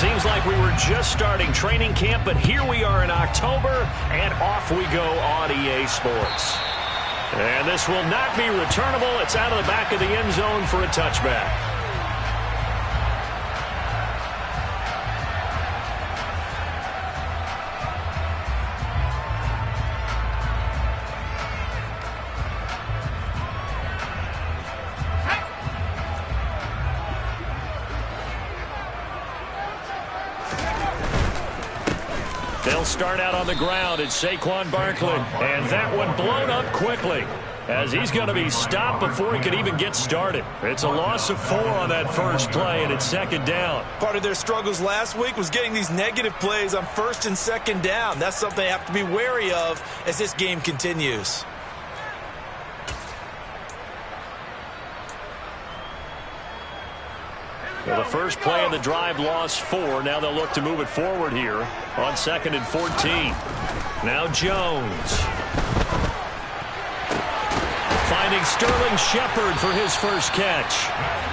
Seems like we were just starting training camp, but here we are in October, and off we go on EA Sports. And this will not be returnable. It's out of the back of the end zone for a touchback. They'll start out on the ground. It's Saquon Barkley. And that one blown up quickly as he's going to be stopped before he could even get started. It's a loss of 4 on that first play, and it's second down. Part of their struggles last week was getting these negative plays on first and second down. That's something they have to be wary of as this game continues. Well, the first play of the drive lost 4. Now they'll look to move it forward here on 2nd and 14. Now Jones. Finding Sterling Shepard for his first catch.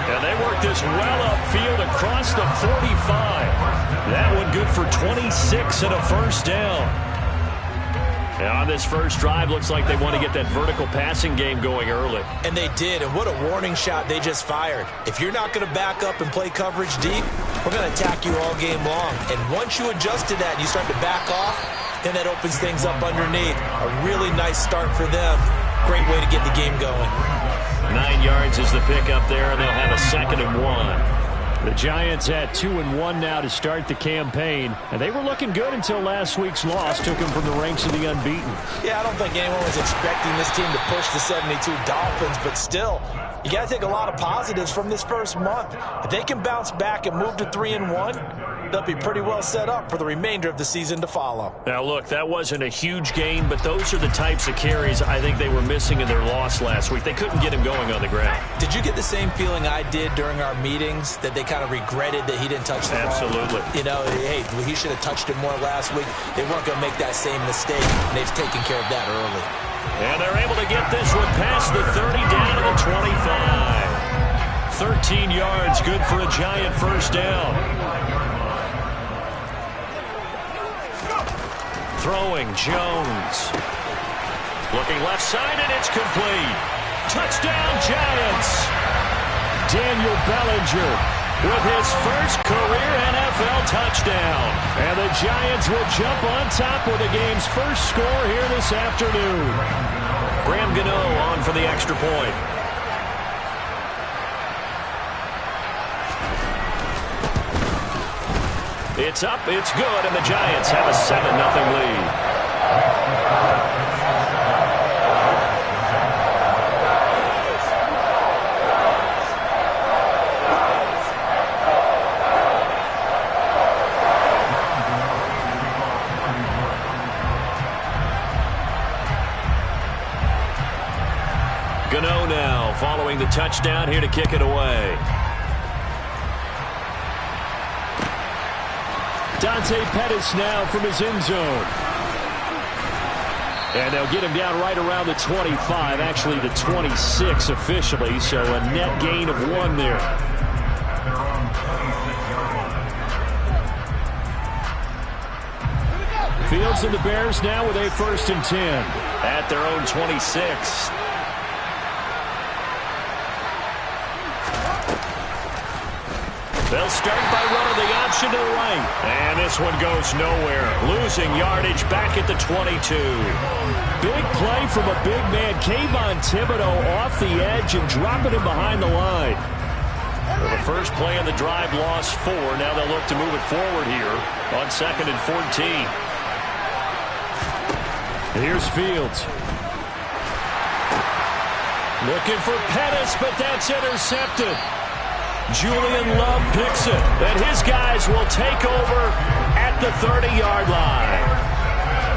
And they work this well upfield across the 45. That one good for 26 and a first down. And on this first drive, looks like they want to get that vertical passing game going early. And they did, and what a warning shot they just fired. If you're not going to back up and play coverage deep, we're going to attack you all game long. And once you adjust to that and you start to back off, then that opens things up underneath. A really nice start for them. Great way to get the game going. 9 yards is the pickup there, and they'll have a 2nd and 1. The Giants at 2-1 now to start the campaign, and they were looking good until last week's loss took them from the ranks of the unbeaten. Yeah, I don't think anyone was expecting this team to push the 72 Dolphins, but still, you got to take a lot of positives from this first month. If they can bounce back and move to 3-1, they'll be pretty well set up for the remainder of the season to follow. Now, look, that wasn't a huge gain, but those are the types of carries I think they were missing in their loss last week. They couldn't get him going on the ground. Did you get the same feeling I did during our meetings, that they kind of regretted that he didn't touch the ball? Absolutely. You know, hey, he should have touched it more last week. They weren't going to make that same mistake, and they've taken care of that early. And they're able to get this one past the 30 down to the 25. 13 yards, good for a Giant first down. Throwing, Jones. Looking left side, and it's complete. Touchdown, Giants. Daniel Bellinger with his first career NFL touchdown. And the Giants will jump on top with the game's first score here this afternoon. Graham Gano on for the extra point. It's up, it's good, and the Giants have a 7-0 lead. Gano now following the touchdown here to kick it away. Dante Pettis now from his end zone. And they'll get him down right around the 25, actually the 26 officially, so a net gain of 1 there. Fields and the Bears now with a 1st and 10 at their own 26. They'll start by running the option to the right. And this one goes nowhere. Losing yardage back at the 22. Big play from a big man. Kayvon Thibodeau off the edge and dropping him behind the line. Well, the first play of the drive lost 4. Now they'll look to move it forward here on 2nd and 14. Here's Fields. Looking for Pettis, but that's intercepted. Julian Love picks it, and his guys will take over at the 30-yard line.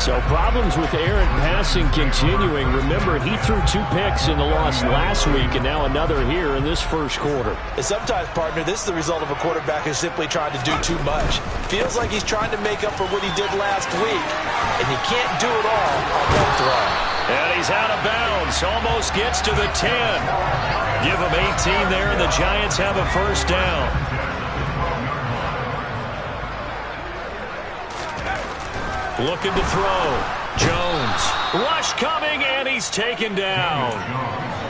So problems with errant passing continuing. Remember, he threw 2 picks in the loss last week, and now another here in this first quarter. And sometimes, partner, this is the result of a quarterback who's simply trying to do too much. Feels like he's trying to make up for what he did last week, and you can't do it all on one throw. And he's out of bounds. Almost gets to the 10. Give him 18 there, and the Giants have a first down. Looking to throw. Jones. Rush coming, and he's taken down.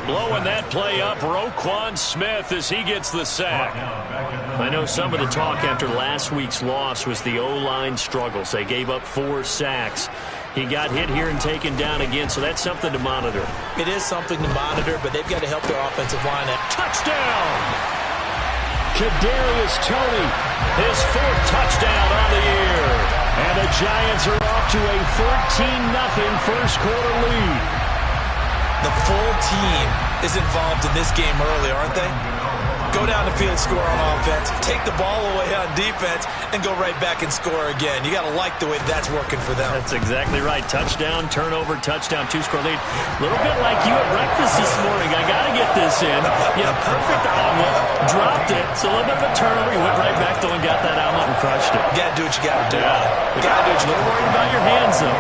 Blowing that play up, Roquan Smith, as he gets the sack. I know some of the talk after last week's loss was the O-line struggles. They gave up 4 sacks. He got hit here and taken down again, so that's something to monitor. It is something to monitor, but they've got to help their offensive line out. Touchdown! Kadarius Toney, his 4th touchdown on the year. And the Giants are off to a 14-0 first quarter lead. The full team is involved in this game early, aren't they? Go down the field, score on offense, take the ball away on defense, and go right back and score again. You got to like the way that's working for them. That's exactly right. Touchdown, turnover, touchdown, 2-score lead. A little bit like you at breakfast this morning. I got to get this in. You had a perfect omelet, dropped it. It's a little bit of a turnover. You went right back though and got that omelet and crushed it. You got to do what you got to do. Yeah. You got to do what you got to do. A little worried about your hands though.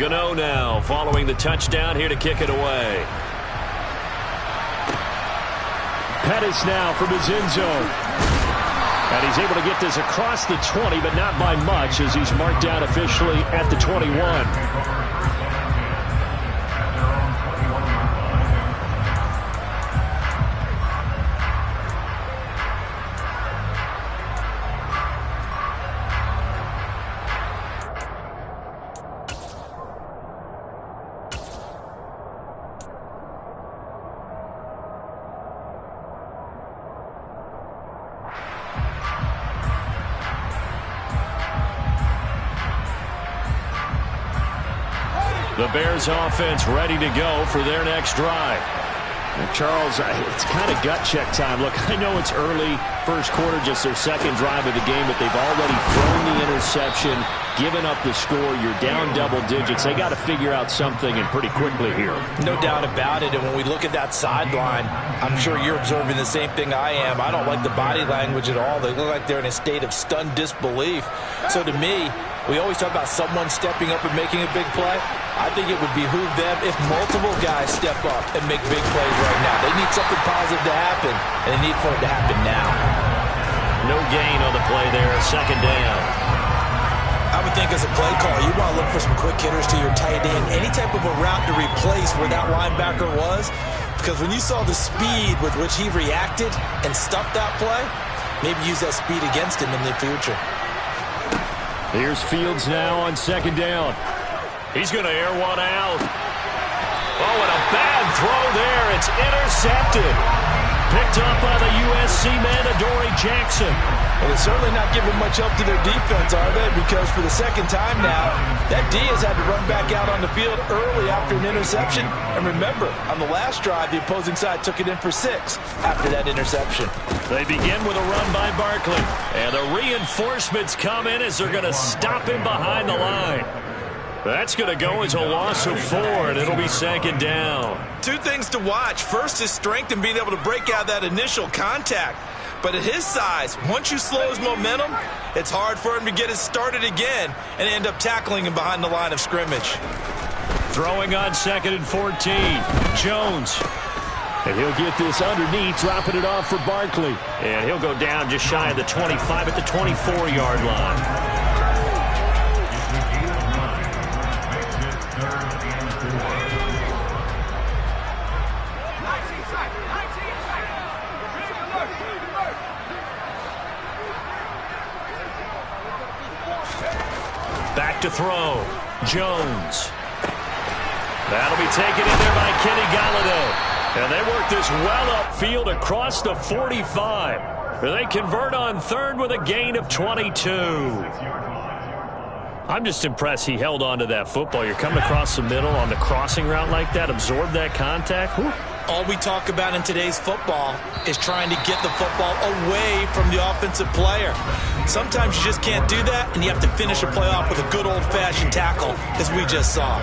Gano now following the touchdown here to kick it away. Pettis now from his end zone. And he's able to get this across the 20, but not by much as he's marked down officially at the 21. The Bears offense ready to go for their next drive. Well, Charles, it's kind of gut check time. Look, I know it's early, first quarter, just their second drive of the game, but they've already thrown the interception, given up the score. You're down double digits. They got to figure out something, and pretty quickly here. No doubt about it. And when we look at that sideline, I'm sure you're observing the same thing I am. I don't like the body language at all. They look like they're in a state of stunned disbelief. So to me, we always talk about someone stepping up and making a big play. I think it would behoove them if multiple guys step up and make big plays right now. They need something positive to happen, and they need for it to happen now. No gain on the play there, second down. I would think as a play caller, you want to look for some quick hitters to your tight end, any type of a route to replace where that linebacker was, because when you saw the speed with which he reacted and stuffed that play, maybe use that speed against him in the future. Here's Fields now on second down. He's going to air one out. Oh, and a bad throw there. It's intercepted. Picked up by the USC man, Adoree Jackson. Well, they're certainly not giving much help to their defense, are they? Because for the second time now, that D has had to run back out on the field early after an interception. And remember, on the last drive, the opposing side took it in for 6 after that interception. They begin with a run by Barkley. And the reinforcements come in as they're going to stop him behind the line. That's going to go as a loss of 4, and it'll be second down. 2 things to watch. First, his strength and being able to break out that initial contact. But at his size, once you slow his momentum, it's hard for him to get it started again and end up tackling him behind the line of scrimmage. Throwing on second and 14. Jones. And he'll get this underneath, dropping it off for Barkley. And he'll go down just shy of the 25 at the 24-yard line. Back to throw. Jones. That'll be taken in there by Kenny Golladay. And they work this well upfield across the 45. They convert on third with a gain of 22. I'm just impressed he held on to that football. You're coming across the middle on the crossing route like that, absorb that contact. Whew. All we talk about in today's football is trying to get the football away from the offensive player. Sometimes you just can't do that, and you have to finish a play off with a good old-fashioned tackle, as we just saw.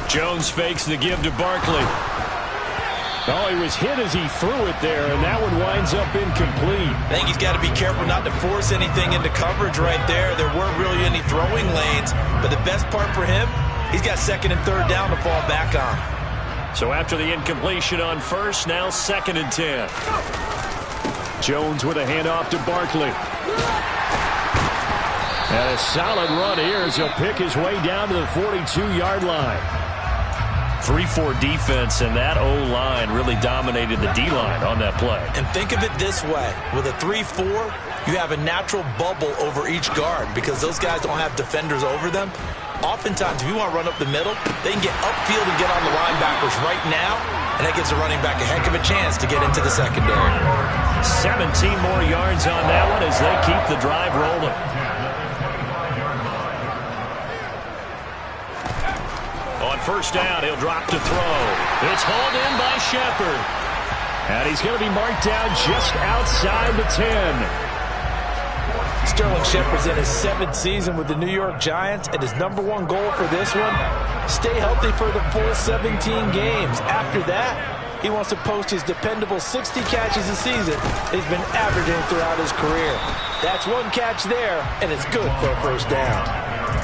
Jones fakes the give to Barkley. Oh, he was hit as he threw it there, and that one winds up incomplete. I think he's got to be careful not to force anything into coverage right there. There weren't really any throwing lanes, but the best part for him, he's got second and third down to fall back on. So after the incompletion on first, now 2nd and 10. Jones with a handoff to Barkley. And a solid run here as he'll pick his way down to the 42-yard line. 3-4 defense, and that O-line really dominated the D-line on that play. And think of it this way. With a 3-4, you have a natural bubble over each guard because those guys don't have defenders over them. Oftentimes, if you want to run up the middle, they can get upfield and get on the linebackers right now, and that gives the running back a heck of a chance to get into the secondary. 17 more yards on that one as they keep the drive rolling. On first down, he'll drop to throw. It's hauled in by Shepard. And he's going to be marked down just outside the 10. Sterling Shepard's in his 7th season with the New York Giants, and his #1 goal for this one, stay healthy for the full 17 games. After that, he wants to post his dependable 60 catches a season he's been averaging throughout his career. That's one catch there, and it's good for a first down.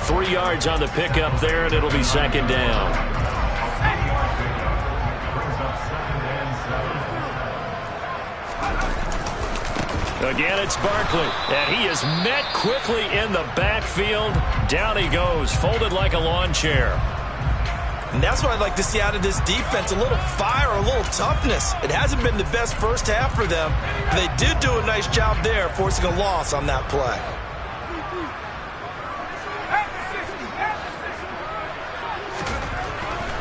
3 yards on the pickup there, and it'll be 2nd down. Again, it's Barkley, and he is met quickly in the backfield. Down he goes, folded like a lawn chair. And that's what I'd like to see out of this defense, a little fire, a little toughness. It hasn't been the best first half for them, but they did do a nice job there, forcing a loss on that play.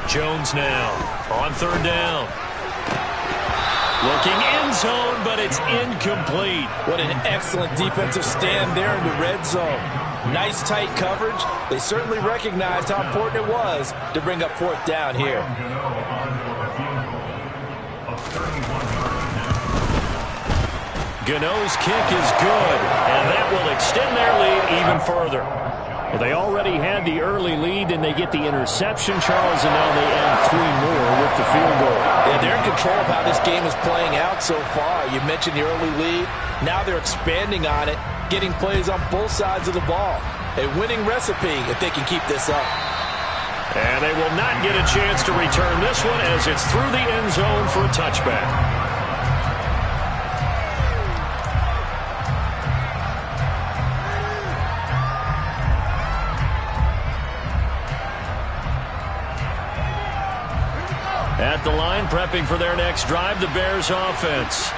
Jones now on 3rd down. Looking end zone, but it's incomplete. What an excellent defensive stand there in the red zone. Nice tight coverage. They certainly recognized how important it was to bring up 4th down here. Gano's kick is good, and that will extend their lead even further. Well, they already had the early lead, and they get the interception, Charles, and now they add 3 more with the field goal. Yeah, they're in control of how this game is playing out so far. You mentioned the early lead. Now they're expanding on it, getting plays on both sides of the ball. A winning recipe if they can keep this up. And they will not get a chance to return this one as it's through the end zone for a touchback. At the line, prepping for their next drive, the Bears offense.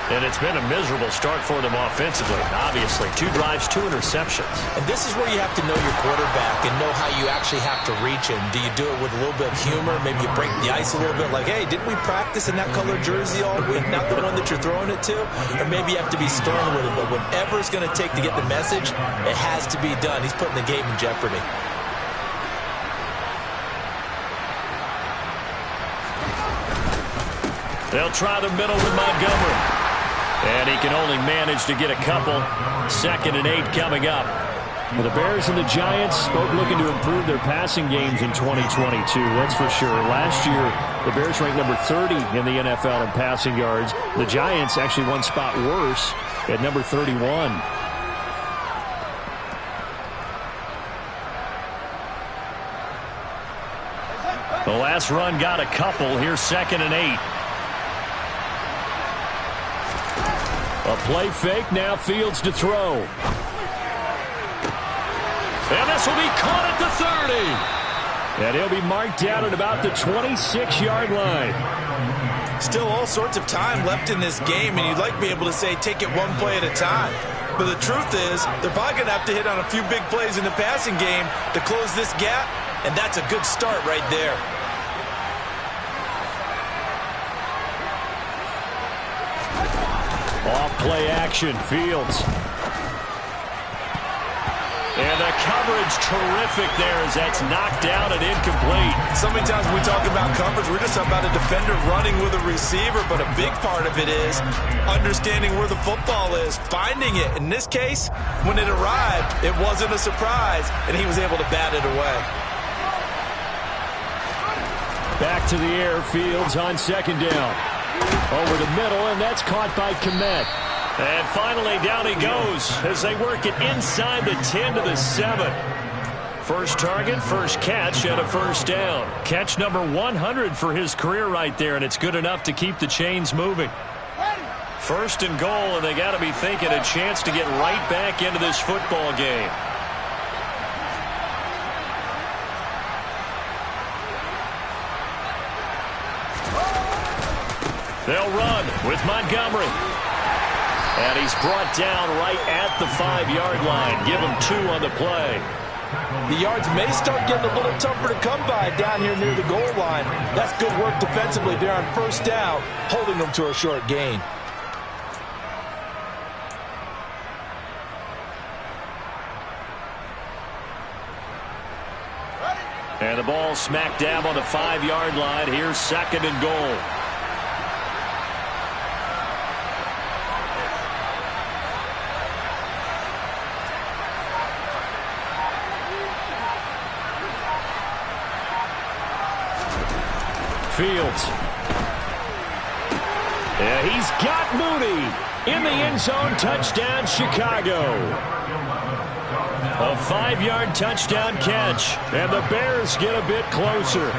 And it's been a miserable start for them offensively, obviously. 2 drives, 2 interceptions. And this is where you have to know your quarterback and know how you actually have to reach him. Do you do it with a little bit of humor? Maybe you break the ice a little bit like, hey, didn't we practice in that colored jersey all week? Not the one that you're throwing it to? Or maybe you have to be stern with it. But whatever it's going to take to get the message, it has to be done. He's putting the game in jeopardy. They'll try the middle with Montgomery. And he can only manage to get a couple. 2nd and 8 coming up. Well, the Bears and the Giants both looking to improve their passing games in 2022, that's for sure. Last year, the Bears ranked number 30 in the NFL in passing yards. The Giants actually one spot worse at number 31. The last run got a couple. Here's 2nd and 8. A play fake, now Fields to throw. And this will be caught at the 30. And he'll be marked down at about the 26-yard line. Still all sorts of time left in this game, and you'd like to be able to say take it one play at a time. But the truth is, they're probably going to have to hit on a few big plays in the passing game to close this gap, and that's a good start right there. Off play action, Fields. And the coverage terrific there as that's knocked down and incomplete. So many times when we talk about coverage, we're just talking about a defender running with a receiver, but a big part of it is understanding where the football is, finding it. In this case, when it arrived, it wasn't a surprise, and he was able to bat it away. Back to the air, Fields on second down. Over the middle, and that's caught by Kmet. And finally, down he goes as they work it inside the 10 to the 7. First target, first catch, and a first down. Catch number 100 for his career right there, and it's good enough to keep the chains moving. First and goal, and they got to be thinking a chance to get right back into this football game. They'll run with Montgomery. And he's brought down right at the 5-yard line. Give him 2 on the play. The yards may start getting a little tougher to come by down here near the goal line. That's good work defensively there on first down, holding them to a short gain. And the ball smack dab on the 5-yard line. Here's second and goal. Fields. Yeah, he's got Mooney in the end zone. Touchdown, Chicago. A 5-yard touchdown catch, and the Bears get a bit closer.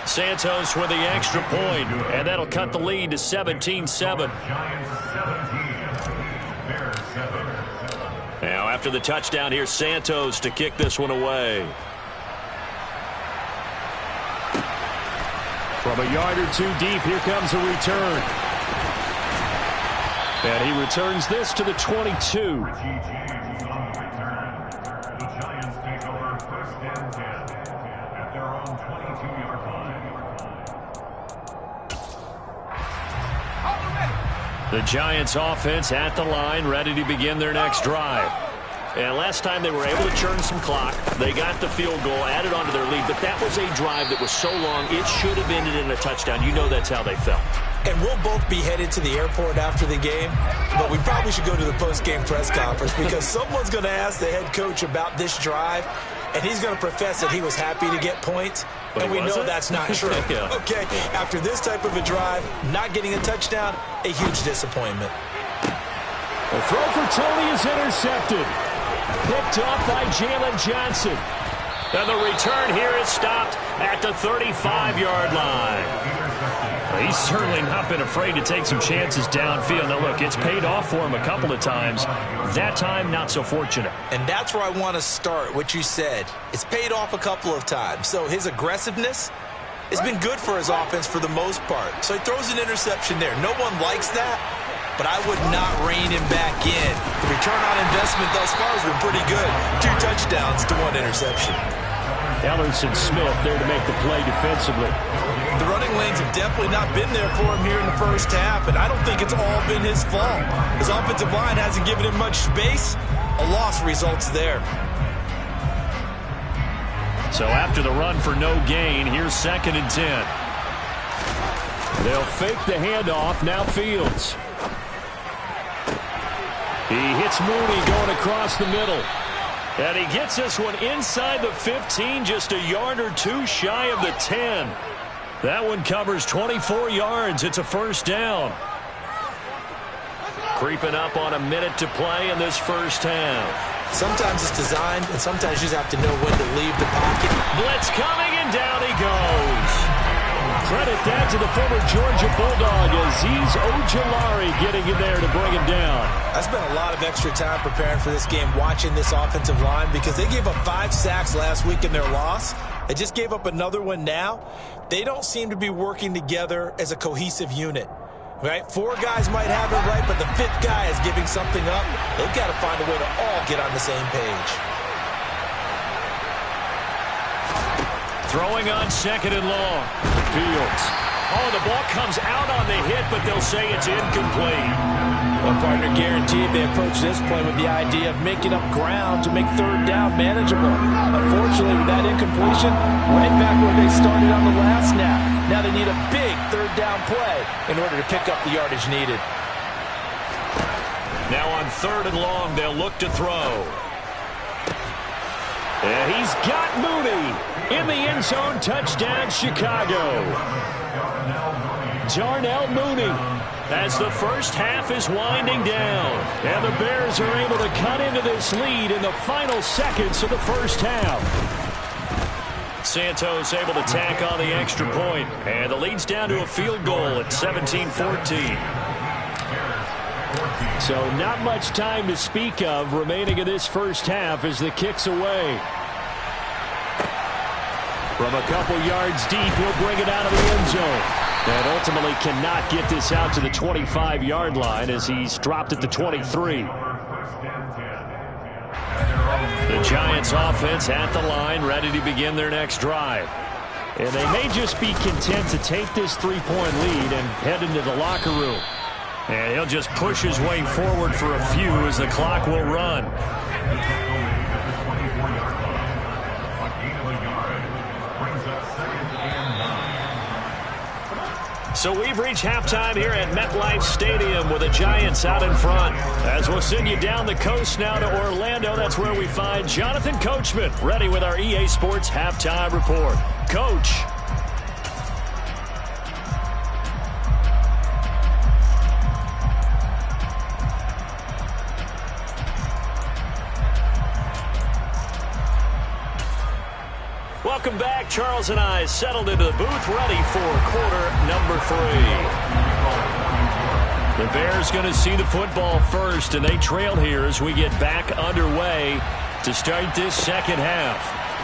Santos with the extra point, and that'll cut the lead to 17-7. Now, after the touchdown, here's Santos to kick this one away. From a yard or 2 deep, here comes a return. And he returns this to the 22. The Giants offense at the line, ready to begin their next drive. And last time they were able to churn some clock. They got the field goal, added on to their lead. But that was a drive that was so long, it should have ended in a touchdown. You know that's how they felt. And we'll both be headed to the airport after the game, but we probably should go to the post-game press conference because someone's going to ask the head coach about this drive, and he's going to profess that he was happy to get points, and we know that's not true. Yeah. Okay, after this type of a drive, not getting a touchdown, a huge disappointment. The throw for Tony is intercepted. Picked off by Jalen Johnson. And the return here is stopped at the 35-yard line. He's certainly not been afraid to take some chances downfield. Now, look, it's paid off for him a couple of times. That time, not so fortunate. And that's where I want to start, what you said. It's paid off a couple of times. So his aggressiveness has been good for his offense for the most part. So he throws an interception there. No one likes that, but I would not rein him back in. The return on investment thus far has been pretty good. 2 touchdowns to 1 interception. Ellerson Smith there to make the play defensively. The running lanes have definitely not been there for him here in the first half, and I don't think it's all been his fault. His offensive line hasn't given him much space. A loss results there. So after the run for no gain, here's second and 10. They'll fake the handoff. Now Fields. He hits Mooney going across the middle. And he gets this one inside the 15, just a yard or 2 shy of the 10. That one covers 24 yards. It's a first down. Creeping up on a minute to play in this first half. Sometimes it's designed, and sometimes you just have to know when to leave the pocket. Blitz coming, and down he goes. Credit that to the former Georgia Bulldog, Azeez Ojulari getting in there to bring him down. I spent a lot of extra time preparing for this game watching this offensive line because they gave up 5 sacks last week in their loss. They just gave up another one now. They don't seem to be working together as a cohesive unit. Right? 4 guys might have it right, but the 5th guy is giving something up. They've got to find a way to all get on the same page. Throwing on second and long. Fields. Oh, the ball comes out on the hit, but they'll say it's incomplete. Well, partner, guaranteed they approach this play with the idea of making up ground to make third down manageable. Unfortunately, with that incompletion, right back where they started on the last snap. Now they need a big third down play in order to pick up the yardage needed. Now on 3rd and long, they'll look to throw. And he's got Mooney in the end zone. Touchdown, Chicago. Darnell Mooney as the first half is winding down. And the Bears are able to cut into this lead in the final seconds of the first half. Santos able to tack on the extra point. And the lead's down to a field goal at 17-14. So not much time to speak of remaining in this first half as the kick's away. From a couple yards deep, he'll bring it out of the end zone. And ultimately cannot get this out to the 25-yard line as he's dropped at the 23. The Giants offense at the line, ready to begin their next drive. And they may just be content to take this 3-point lead and head into the locker room. And he'll just push his way forward for a few as the clock will run. So we've reached halftime here at MetLife Stadium with the Giants out in front. As we'll send you down the coast now to Orlando, that's where we find Jonathan Coachman ready with our EA Sports Halftime Report. Coach. Welcome back. Charles and I settled into the booth, ready for quarter number 3. The Bears going to see the football first, and they trail here as we get back underway to start this second half.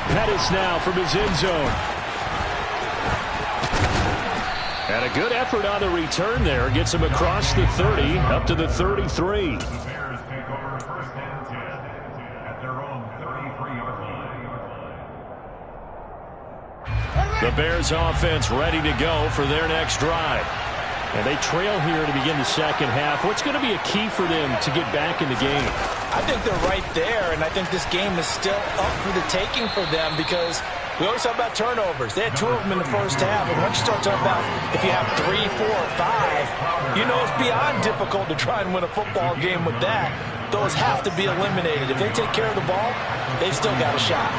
Pettis now from his end zone. And a good effort on the return there. Gets him across the 30, up to the 33. The Bears offense ready to go for their next drive. And they trail here to begin the second half. What's going to be a key for them to get back in the game? I think they're right there, and I think this game is still up for the taking for them because we always talk about turnovers. They had 2 of them in the first half, and once you start talking about if you have 3, 4, or 5, you know it's beyond difficult to try and win a football game with that. Those have to be eliminated. If they take care of the ball, they've still got a shot.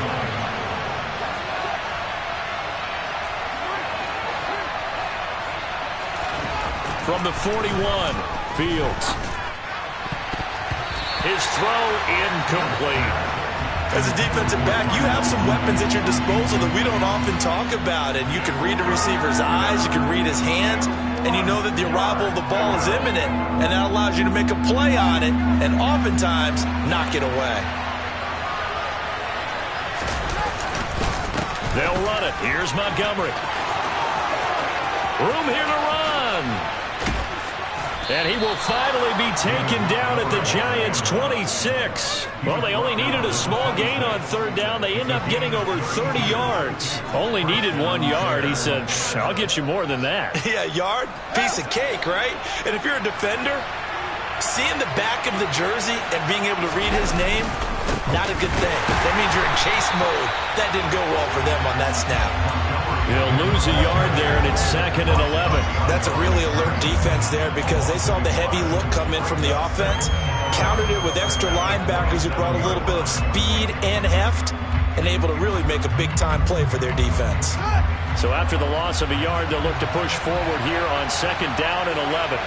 From the 41, Fields. His throw incomplete. As a defensive back, you have some weapons at your disposal that we don't often talk about. And you can read the receiver's eyes, you can read his hands, and you know that the arrival of the ball is imminent. And that allows you to make a play on it and oftentimes knock it away. They'll run it. Here's Montgomery. Room here to run. And he will finally be taken down at the Giants' 26. Well, they only needed a small gain on 3rd down. They end up getting over 30 yards. Only needed 1 yard. He said, I'll get you more than that. Yeah, yard, piece of cake, right? And if you're a defender, seeing the back of the jersey and being able to read his name, not a good thing. That means you're in chase mode. That didn't go well for them on that snap. He'll lose a yard there, and it's 2nd and 11. That's a really alert defense there because they saw the heavy look come in from the offense, countered it with extra linebackers who brought a little bit of speed and heft, and able to really make a big-time play for their defense. So after the loss of a yard, they'll look to push forward here on 2nd down and 11.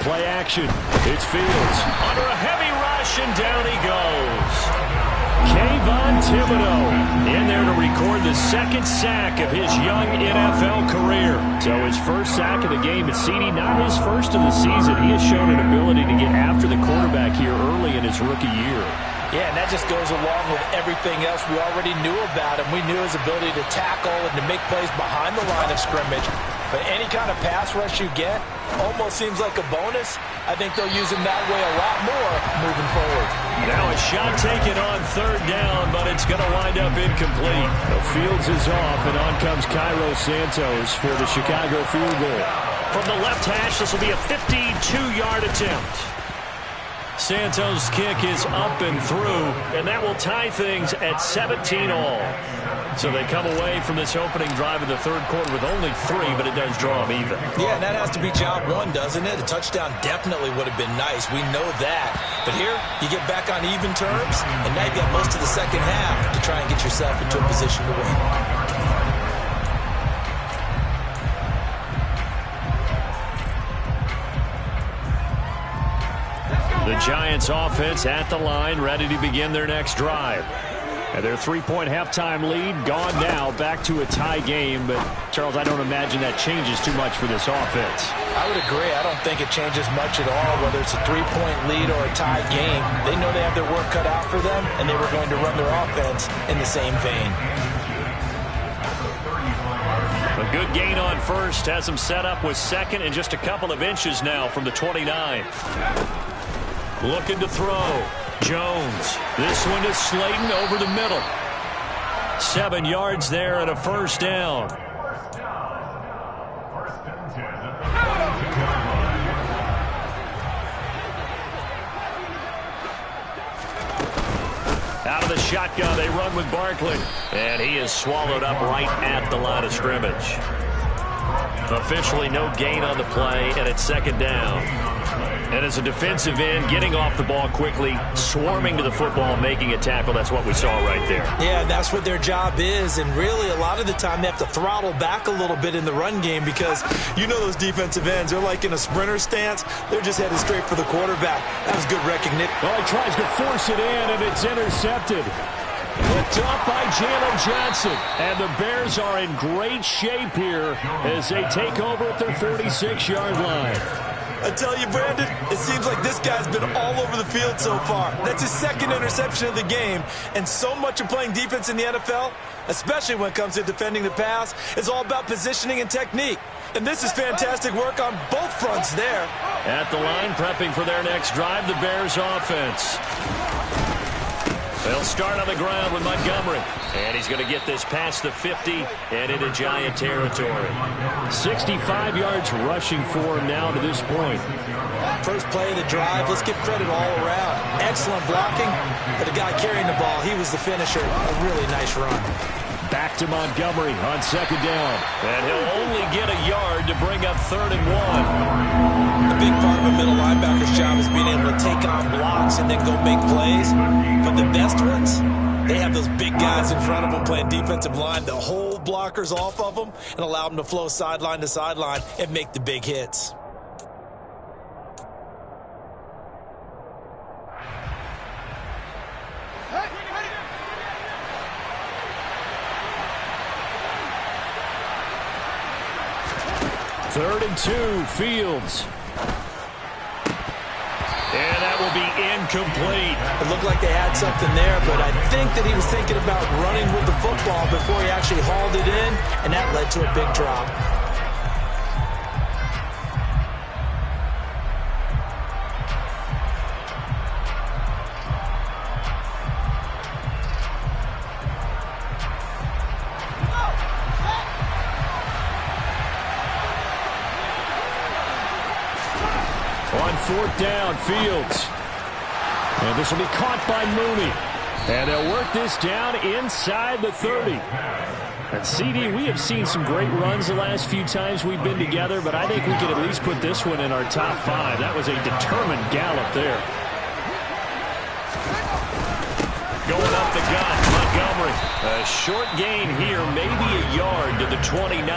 Play action. It's Fields. Under a heavy rush, and down he goes. Kayvon Thibodeaux in there to record the 2nd sack of his young NFL career. So his first sack of the game at CD, not his first of the season. He has shown an ability to get after the quarterback here early in his rookie year. Yeah, and that just goes along with everything else we already knew about him. We knew his ability to tackle and to make plays behind the line of scrimmage. But any kind of pass rush you get almost seems like a bonus. I think they'll use him that way a lot more moving forward. Now a shot taken on 3rd down, but it's going to wind up incomplete. The Fields is off, and on comes Cairo Santos for the Chicago field goal. From the left hash, this will be a 52-yard attempt. Santos' kick is up and through, and that will tie things at 17 all. So they come away from this opening drive in the third quarter with only 3, but it does draw them even. Yeah, and that has to be job one, doesn't it? A touchdown definitely would have been nice. We know that. But here, you get back on even terms, and now you got most of the second half to try and get yourself into a position to win. The Giants offense at the line, ready to begin their next drive. And their 3-point halftime lead gone now, back to a tie game. But, Charles, I don't imagine that changes too much for this offense. I would agree. I don't think it changes much at all, whether it's a 3-point lead or a tie game. They know they have their work cut out for them, and they were going to run their offense in the same vein. A good gain on first has them set up with second and just a couple of inches now from the 29. Looking to throw. Jones. This one to Slayton over the middle. 7 yards there and a first down. Out of the shotgun, they run with Barkley. And he is swallowed up right at the line of scrimmage. Officially no gain on the play, and it's second down. And as a defensive end, getting off the ball quickly, swarming to the football, making a tackle, that's what we saw right there. Yeah, that's what their job is, and really a lot of the time they have to throttle back a little bit in the run game because you know those defensive ends, they're like in a sprinter stance. They're just headed straight for the quarterback. That was good recognition. Well, he tries to force it in, and it's intercepted. Picked up by Jalen Johnson. And the Bears are in great shape here as they take over at their 46-yard line. I tell you, Brandon, it seems like this guy's been all over the field so far. That's his second interception of the game. And so much of playing defense in the NFL, especially when it comes to defending the pass, is all about positioning and technique. And this is fantastic work on both fronts there. At the line, prepping for their next drive, the Bears offense. They'll start on the ground with Montgomery. And he's going to get this past the 50 and into Giant territory. 65 yards rushing for him now to this point. First play of the drive, let's give credit all around. Excellent blocking, but the guy carrying the ball, he was the finisher. A really nice run. Back to Montgomery on second down. And he'll only get a yard to bring up 3rd and 1. A big part of a middle linebacker's job is being able to take on blocks and then go make plays. But the best ones, they have those big guys in front of them playing defensive line to hold blockers off of them and allow them to flow sideline to sideline and make the big hits. Third and 2, Fields. And that will be incomplete. It looked like they had something there, but I think that he was thinking about running with the football before he actually hauled it in, and that led to a big drop. On 4th down, Fields. And this will be caught by Mooney. And they'll work this down inside the 30. And CD, we have seen some great runs the last few times we've been together, but I think we could at least put this one in our top 5. That was a determined gallop there. Going up the gut, Montgomery. A short gain here, maybe a yard to the 29.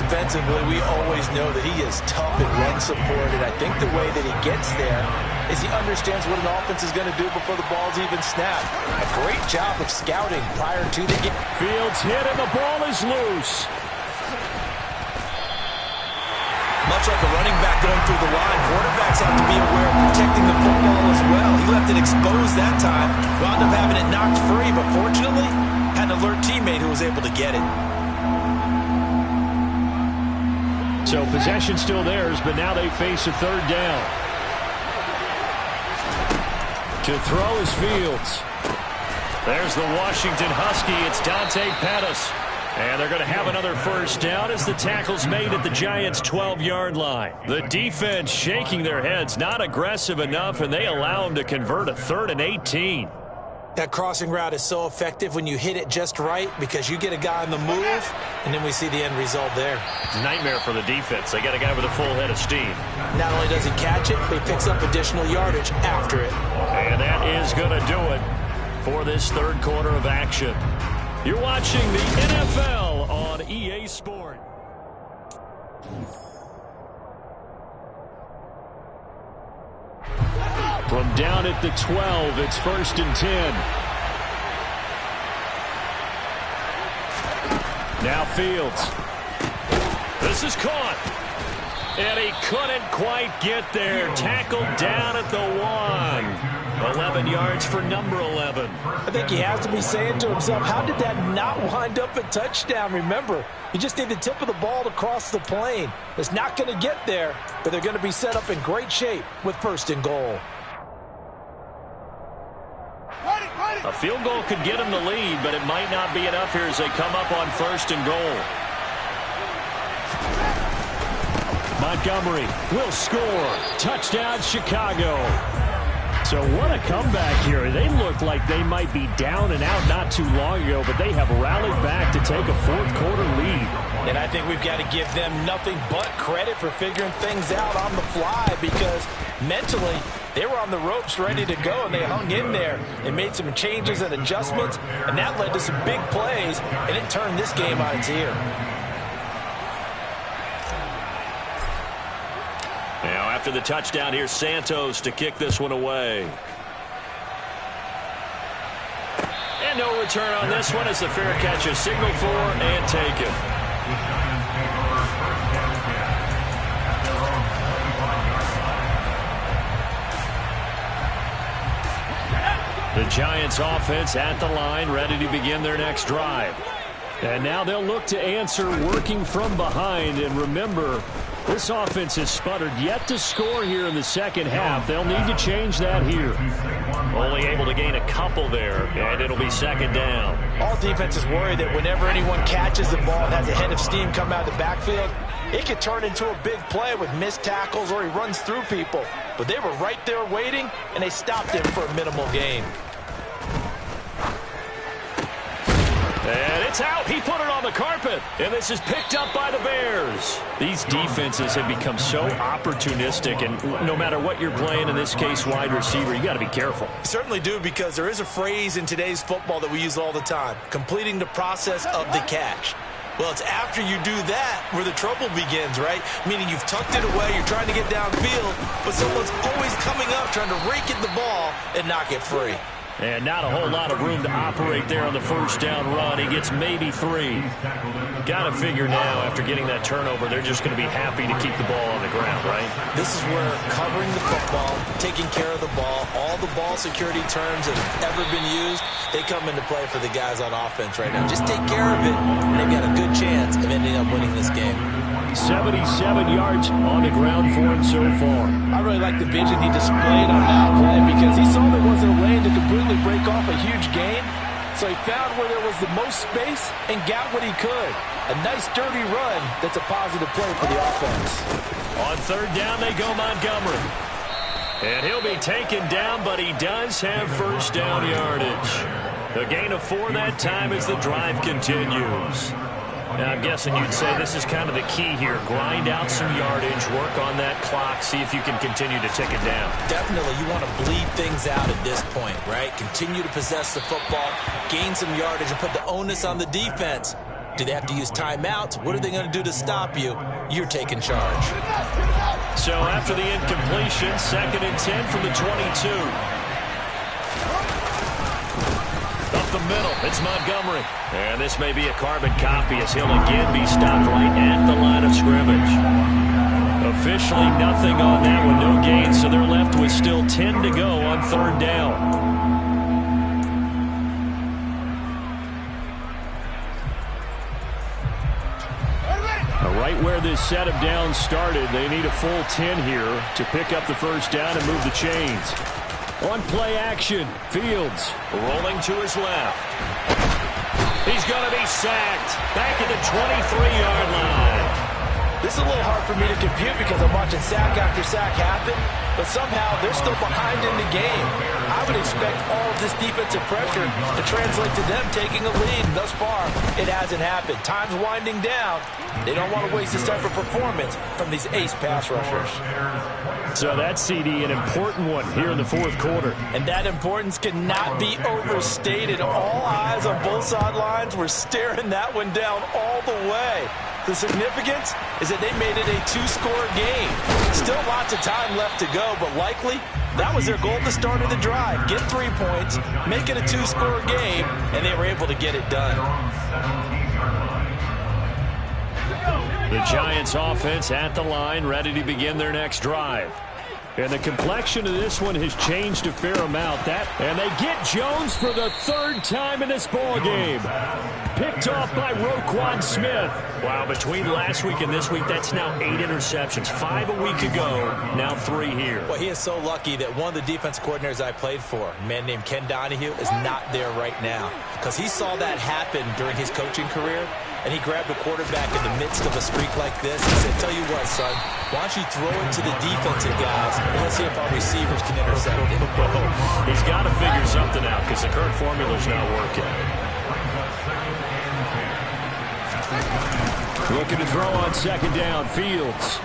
Defensively, we always know that he is tough at run support, and I think the way that he gets there is he understands what an offense is going to do before the ball's even snapped. A great job of scouting prior to the game. Fields hit, and the ball is loose. Much like a running back going through the line, quarterbacks have to be aware of protecting the football as well. He left it exposed that time. Wound up having it knocked free, but fortunately, had an alert teammate who was able to get it. So possession still theirs, but now they face a 3rd down. To throw is Fields. There's the Washington Husky. It's Dante Pettis. And they're going to have another first down as the tackle's made at the Giants' 12-yard line. The defense shaking their heads, not aggressive enough, and they allow them to convert a 3rd and 18. That crossing route is so effective when you hit it just right because you get a guy on the move, and then we see the end result there. Nightmare for the defense. They got a guy with a full head of steam. Not only does he catch it, but he picks up additional yardage after it. And that is going to do it for this third quarter of action. You're watching the NFL on EA Sport. From down at the 12, it's 1st and 10. Now Fields. This is caught. And he couldn't quite get there. Tackled down at the 1. 11 yards for number 11. I think he has to be saying to himself, how did that not wind up a touchdown? Remember, you just need the tip of the ball to cross the plane. It's not going to get there, but they're going to be set up in great shape with 1st and goal. A field goal could get him the lead, but it might not be enough here as they come up on 1st and goal. Montgomery will score. Touchdown, Chicago. So what a comeback here. They looked like they might be down and out not too long ago, but they have rallied back to take a fourth quarter lead. And I think we've got to give them nothing but credit for figuring things out on the fly because mentally they were on the ropes ready to go, and they hung in there and made some changes and adjustments, and that led to some big plays, and it turned this game on its ear. Now, after the touchdown, here's Santos to kick this one away. And no return on this one as the fair catch is signaled for and taken. The Giants offense at the line, ready to begin their next drive. And now they'll look to answer working from behind. And remember, this offense has sputtered yet to score here in the second half. They'll need to change that here. Only able to gain a couple there, and it'll be 2nd down. All defenses worry that whenever anyone catches the ball and has a head of steam come out of the backfield, it could turn into a big play with missed tackles or he runs through people. But they were right there waiting, and they stopped him for a minimal gain. And it's out. He put it on the carpet. And this is picked up by the Bears. These defenses have become so opportunistic. And no matter what you're playing, in this case, wide receiver, you got to be careful. Certainly do, because there is a phrase in today's football that we use all the time, completing the process of the catch. Well, it's after you do that where the trouble begins, right? Meaning you've tucked it away, you're trying to get downfield, but someone's always coming up trying to rake at the ball and knock it free. And not a whole lot of room to operate there on the 1st down run. He gets maybe 3. Got to figure now, after getting that turnover, they're just going to be happy to keep the ball on the ground, right? This is where covering the football, taking care of the ball, all the ball security terms that have ever been used, they come into play for the guys on offense right now. Just take care of it, and they've got a good chance of ending up winning this game. 77 yards on the ground for him so far. I really like the vision he displayed on that play because he saw there wasn't a lane to completely break off a huge gain. So he found where there was the most space and got what he could. A nice, dirty run that's a positive play for the offense. On 3rd down, they go Montgomery. And he'll be taken down, but he does have 1st down yardage. A gain of 4 that time as the drive continues. Now, I'm guessing you'd say this is kind of the key here. Grind out some yardage, work on that clock, see if you can continue to tick it down. Definitely, you want to bleed things out at this point, right? Continue to possess the football, gain some yardage, and put the onus on the defense. Do they have to use timeouts? What are they going to do to stop you? You're taking charge. So after the incompletion, 2nd and 10 from the 22. Up the middle, it's Montgomery. And this may be a carbon copy as he'll again be stopped right at the line of scrimmage. Officially nothing on that one, no gain, so they're left with still 10 to go on 3rd down. Right where this set of downs started, they need a full 10 here to pick up the 1st down and move the chains. On play action, Fields rolling to his left. He's going to be sacked back at the 23-yard line. This is a little hard for me to compute because I'm watching sack after sack happen, but somehow they're still behind in the game. I would expect all of this defensive pressure to translate to them taking a lead. And thus far, it hasn't happened. Time's winding down. They don't want to waste this type of performance from these ace pass rushers. So that CD, an important one here in the fourth quarter. And that importance cannot be overstated. All eyes on both sidelines were staring that one down all the way. The significance is that they made it a two-score game. Still lots of time left to go, but likely that was their goal at the start of the drive. Get 3 points, make it a two-score game, and they were able to get it done. The Giants offense at the line, ready to begin their next drive. And the complexion of this one has changed a fair amount. And they get Jones for the third time in this ball game. Picked off by Roquan Smith. Wow, between last week and this week, that's now 8 interceptions. 5 a week ago, now 3 here. Well, he is so lucky that one of the defense coordinators I played for, a man named Ken Donahue, is not there right now. Because he saw that happen during his coaching career, and he grabbed the quarterback in the midst of a streak like this. He said, tell you what, son, why don't you throw it to the defensive guys, and let's see if our receivers can intercept it. He's got to figure something out because the current formula's not working. Looking to throw on second down, Fields.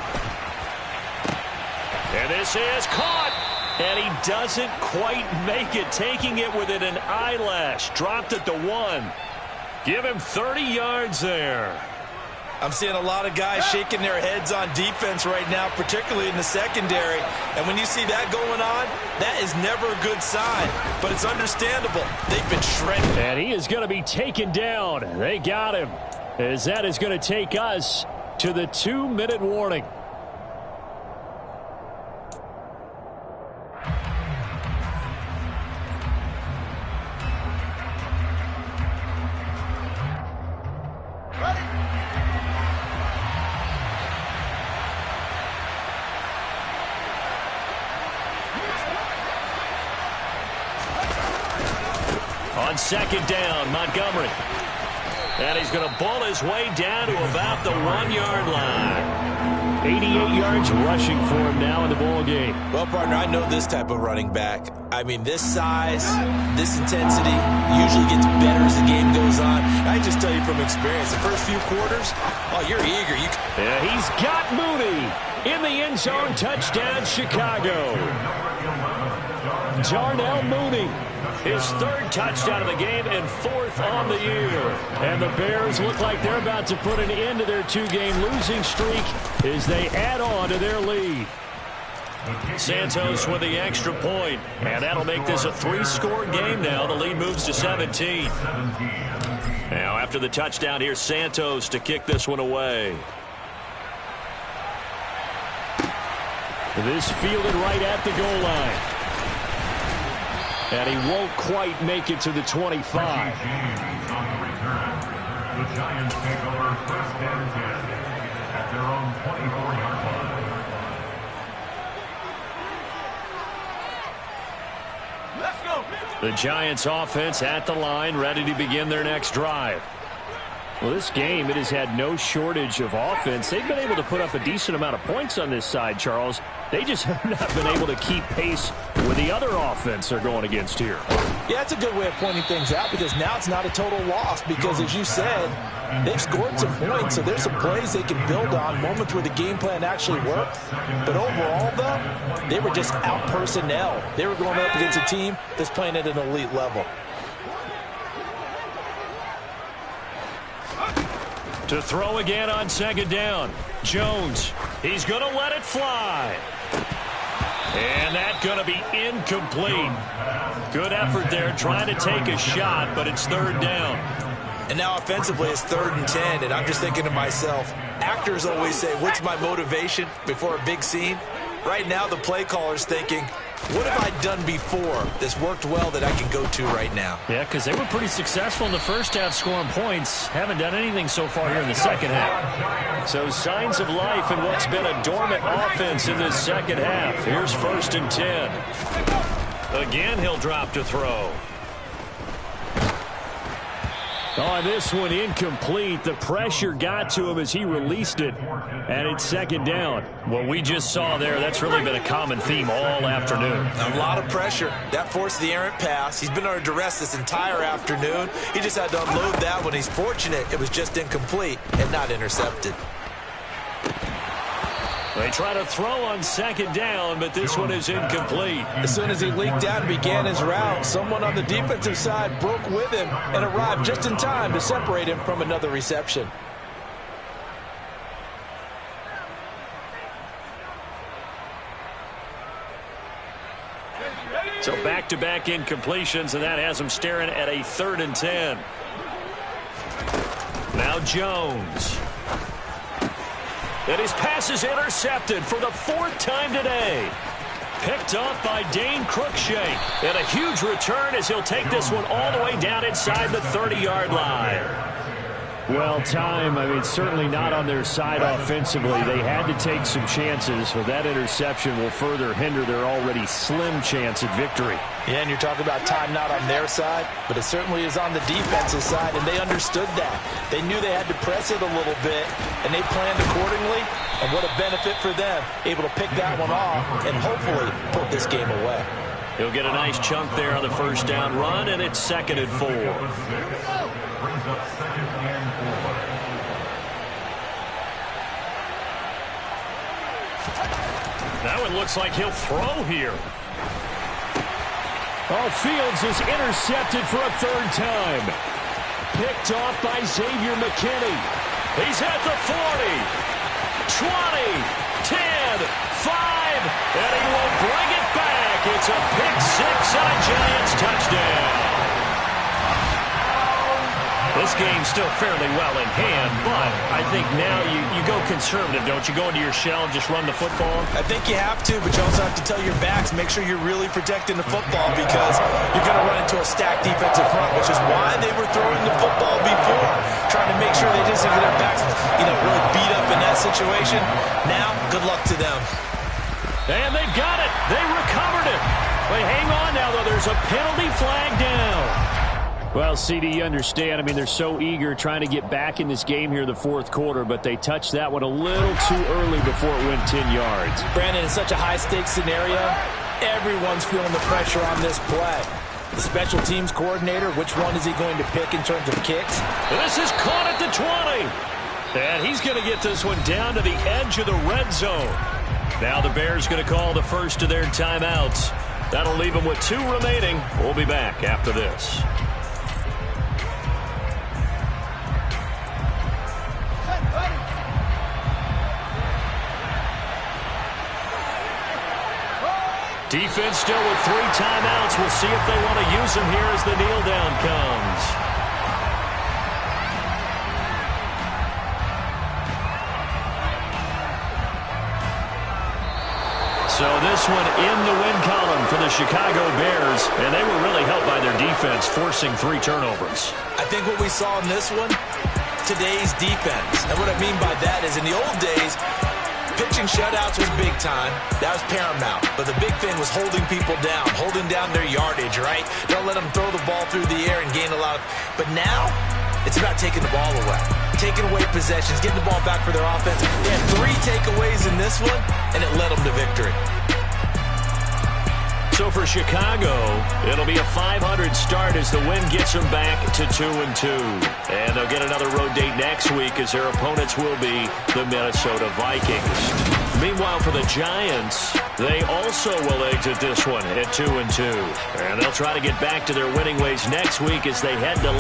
And this is caught. And he doesn't quite make it, taking it within an eyelash. Dropped at the 1. Give him 30 yards there. I'm seeing a lot of guys shaking their heads on defense right now, particularly in the secondary. And when you see that going on, that is never a good sign. But it's understandable. They've been shredded. And he is going to be taken down. They got him. As that is going to take us to the 2-minute warning. On second down, Montgomery. And he's going to ball his way down to about the 1-yard line. 88 yards rushing for him now in the ball game. Well, partner, I know this type of running back. I mean, this size, this intensity usually gets better as the game goes on. I just tell you from experience, the first few quarters, oh, you're eager. Yeah, he's got Mooney in the end zone. Touchdown, Chicago. Darnell Mooney. His third touchdown of the game and 4th on the year. And the Bears look like they're about to put an end to their 2-game losing streak as they add on to their lead. Santos with the extra point, and that'll make this a 3-score game now. The lead moves to 17. Now after the touchdown, here's Santos to kick this one away. This fielded right at the goal line. And he won't quite make it to the 25. The Giants take over 1st and 10 at their own 24-yard line. Let's go. The Giants offense at the line, ready to begin their next drive. Well, this game, it has had no shortage of offense. They've been able to put up a decent amount of points on this side, Charles. They just have not been able to keep pace with the other offense they're going against here. Yeah, that's a good way of pointing things out because now it's not a total loss because, as you said, they've scored some points, so there's some plays they can build on, moments where the game plan actually worked. But overall, though, they were just out-personnel. They were going up against a team that's playing at an elite level. To throw again on second down. Jones, he's going to let it fly. And that's going to be incomplete. Good effort there trying to take a shot, but it's 3rd down. And now offensively it's 3rd and 10, and I'm just thinking to myself, actors always say, what's my motivation before a big scene? Right now the play caller's thinking, what have I done before that's worked well that I can go to right now? Yeah, because they were pretty successful in the first half scoring points. Haven't done anything so far here in the second half. So signs of life in what's been a dormant offense in this second half. Here's 1st and 10. Again, he'll drop to throw. Oh, this one incomplete. The pressure got to him as he released it, and it's second down. What we just saw there, that's really been a common theme all afternoon. A lot of pressure. That forced the errant pass. He's been under duress this entire afternoon. He just had to unload that one. He's fortunate it was just incomplete and not intercepted. They try to throw on second down, but this one is incomplete. As soon as he leaked out and began his route, someone on the defensive side broke with him and arrived just in time to separate him from another reception. So back-to-back incompletions, and that has him staring at a 3rd and 10. Now Jones. And his pass is intercepted for the 4th time today. Picked off by Dane Cruikshank. And a huge return as he'll take this one all the way down inside the 30-yard line. Well, time, certainly not on their side offensively. They had to take some chances, but that interception will further hinder their already slim chance at victory. Yeah, and you're talking about time not on their side, but it certainly is on the defensive side, and they understood that. They knew they had to press it a little bit, and they planned accordingly, and what a benefit for them, able to pick that one off and hopefully put this game away. He'll get a nice chunk there on the first down run, and it's 2nd and 4. Brings up 2nd and 4. Now it looks like he'll throw here. Oh, Fields is intercepted for a 3rd time. Picked off by Xavier McKinney. He's at the 40, 20, 10, 5, and he will bring it back. It's a pick 6 and a Giants touchdown. This game's still fairly well in hand, but I think now you go conservative, don't you? Go into your shell and just run the football? I think you have to, but you also have to tell your backs, make sure you're really protecting the football because you're going to run into a stacked defensive front, which is why they were throwing the football before, trying to make sure they just get their backs, really beat up in that situation. Now, good luck to them. And they've got it. They recovered it. But hang on now, though. There's a penalty flag down. Well, CD, you understand. They're so eager trying to get back in this game here in the 4th quarter, but they touched that one a little too early before it went 10 yards. Brandon, in such a high-stakes scenario, everyone's feeling the pressure on this play. The special teams coordinator, which one is he going to pick in terms of kicks? This is caught at the 20. And he's going to get this one down to the edge of the red zone. Now the Bears going to call the first of their timeouts. That'll leave them with 2 remaining. We'll be back after this. Defense still with 3 timeouts. We'll see if they want to use them here as the kneel down comes. So this one in the win column for the Chicago Bears, and they were really helped by their defense, forcing 3 turnovers. I think what we saw in this one, today's defense. And what I mean by that is in the old days, pitching shutouts was big time. That was paramount. But the big thing was holding people down, holding down their yardage, right? Don't let them throw the ball through the air and gain a lot. But now, it's about taking the ball away. Taking away possessions, getting the ball back for their offense. They had 3 takeaways in this one, and it led them to victory. So for Chicago, it'll be a 500 start as the win gets them back to 2-2. And they'll get another road date next week as their opponents will be the Minnesota Vikings. Meanwhile, for the Giants, they also will exit this one at 2-2. And they'll try to get back to their winning ways next week as they head to